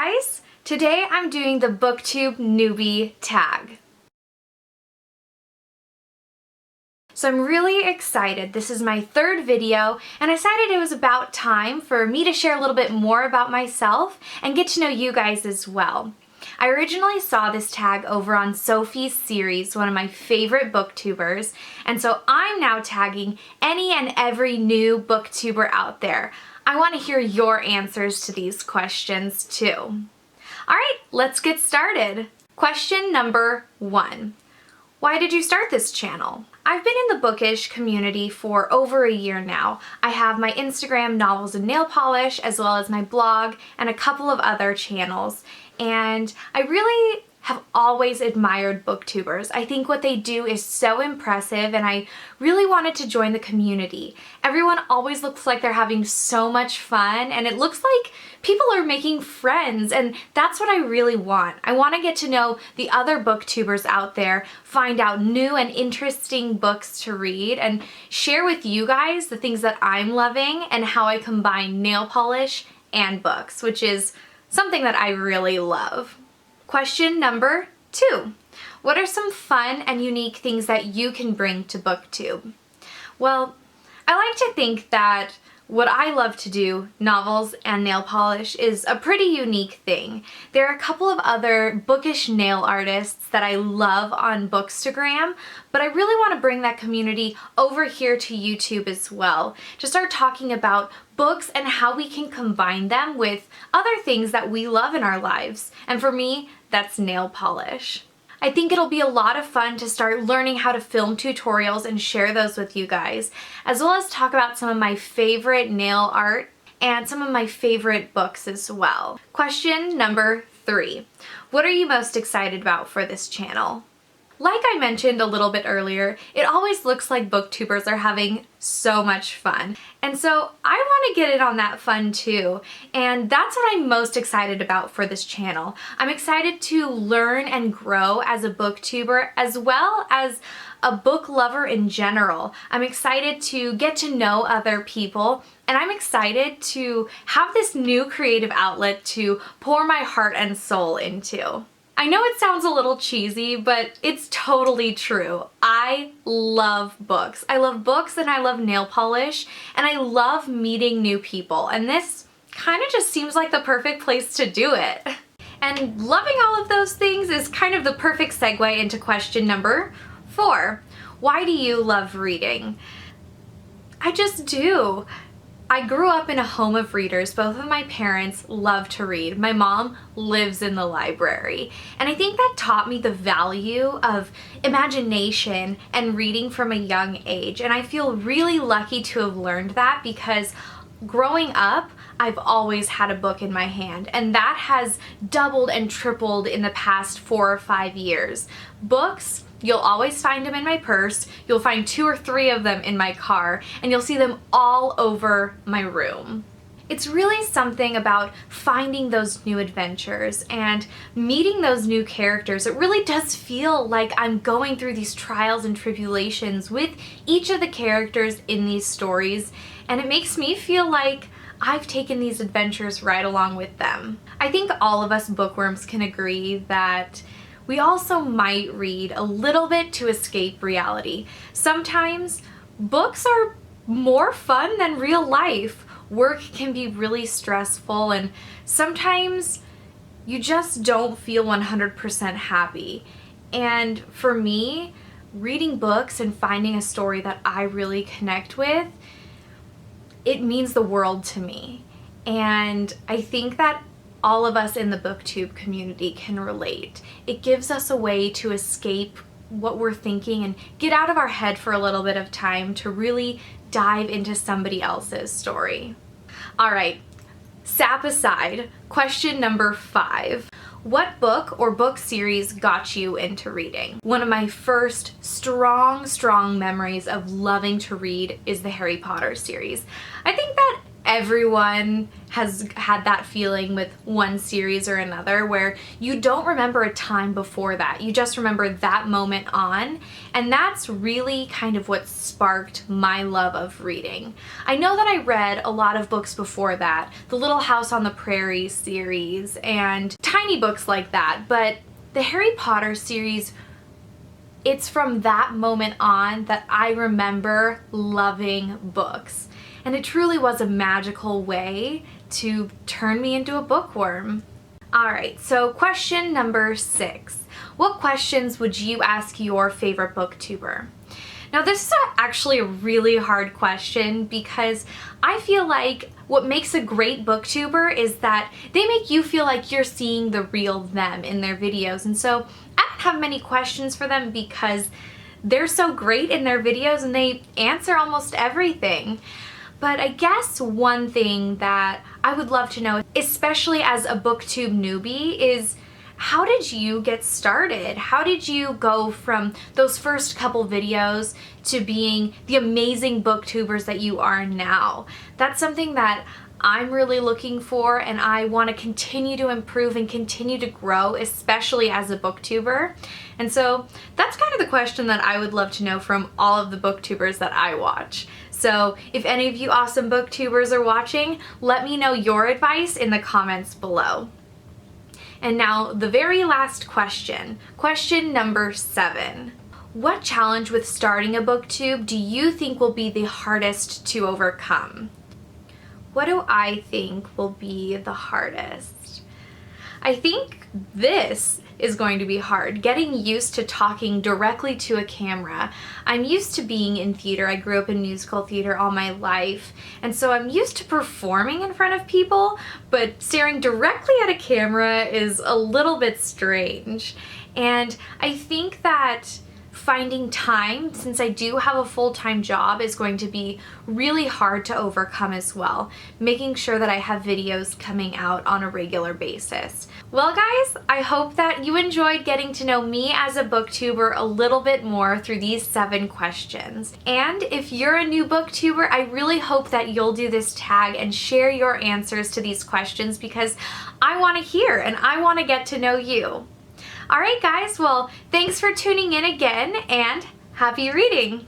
guys! Today I'm doing the Booktube Newbie Tag. So I'm really excited. This is my third video and I decided it was about time for me to share a little bit more about myself and get to know you guys as well. I originally saw this tag over on Sophie's series, one of my favorite booktubers, and so I'm now tagging any and every new booktuber out there. I want to hear your answers to these questions too. Alright, let's get started. Question number 1. Why did you start this channel? I've been in the bookish community for over a year now. I have my Instagram, Novels and Nail Polish, as well as my blog and a couple of other channels. And I really have always admired booktubers. I think what they do is so impressive and I really wanted to join the community. Everyone always looks like they're having so much fun and it looks like people are making friends, and that's what I really want. I want to get to know the other booktubers out there, find out new and interesting books to read, and share with you guys the things that I'm loving and how I combine nail polish and books, which is something that I really love. Question number 2. What are some fun and unique things that you can bring to BookTube? Well, I like to think that what I love to do, novels and nail polish, is a pretty unique thing. There are a couple of other bookish nail artists that I love on Bookstagram, but I really want to bring that community over here to YouTube as well, to start talking about books and how we can combine them with other things that we love in our lives. And for me, that's nail polish. I think it'll be a lot of fun to start learning how to film tutorials and share those with you guys, as well as talk about some of my favorite nail art and some of my favorite books as well. Question number 3. What are you most excited about for this channel? Like I mentioned a little bit earlier, it always looks like booktubers are having so much fun. And so I want to get in on that fun too. And that's what I'm most excited about for this channel. I'm excited to learn and grow as a booktuber as well as a book lover in general. I'm excited to get to know other people, and I'm excited to have this new creative outlet to pour my heart and soul into. I know it sounds a little cheesy, but it's totally true. I love books. I love books and I love nail polish and I love meeting new people, and this kind of just seems like the perfect place to do it. And loving all of those things is kind of the perfect segue into question number 4. Why do you love reading? I just do. I grew up in a home of readers. Both of my parents love to read. My mom lives in the library. And I think that taught me the value of imagination and reading from a young age. And I feel really lucky to have learned that because growing up, I've always had a book in my hand, and that has doubled and tripled in the past 4 or 5 years. Books, you'll always find them in my purse, you'll find 2 or 3 of them in my car, and you'll see them all over my room. It's really something about finding those new adventures and meeting those new characters. It really does feel like I'm going through these trials and tribulations with each of the characters in these stories, and it makes me feel like I've taken these adventures right along with them. I think all of us bookworms can agree that we also might read a little bit to escape reality. Sometimes books are more fun than real life. Work can be really stressful and sometimes you just don't feel 100% happy. And for me, reading books and finding a story that I really connect with, it means the world to me. And I think that all of us in the booktube community can relate. It gives us a way to escape what we're thinking and get out of our head for a little bit of time to really dive into somebody else's story. All right, sap aside, question number 5. What book or book series got you into reading? One of my first strong memories of loving to read is the Harry Potter series. I think that everyone has had that feeling with one series or another where you don't remember a time before that. You just remember that moment on, and that's really kind of what sparked my love of reading. I know that I read a lot of books before that, the Little House on the Prairie series and tiny books like that, but the Harry Potter series, it's from that moment on that I remember loving books. And it truly was a magical way to turn me into a bookworm. Alright, so question number 6. What questions would you ask your favorite booktuber? Now this is actually a really hard question because I feel like what makes a great booktuber is that they make you feel like you're seeing the real them in their videos. And so I don't have many questions for them because they're so great in their videos and they answer almost everything. But I guess one thing that I would love to know, especially as a Booktube newbie, is how did you get started? How did you go from those first couple videos to being the amazing booktubers that you are now? That's something that I'm really looking for, and I want to continue to improve and continue to grow, especially as a booktuber. And so that's kind of the question that I would love to know from all of the booktubers that I watch. So if any of you awesome booktubers are watching, let me know your advice in the comments below. And now the very last question, question number 7. What challenge with starting a booktube do you think will be the hardest to overcome? What do I think will be the hardest? I think this is going to be hard. Getting used to talking directly to a camera. I'm used to being in theater. I grew up in musical theater all my life, and so I'm used to performing in front of people, but staring directly at a camera is a little bit strange. And I think that finding time, since I do have a full-time job, is going to be really hard to overcome as well. Making sure that I have videos coming out on a regular basis. Well guys, I hope that you enjoyed getting to know me as a booktuber a little bit more through these 7 questions. And if you're a new booktuber, I really hope that you'll do this tag and share your answers to these questions because I want to hear and I want to get to know you. Alright guys, well, thanks for tuning in again and happy reading!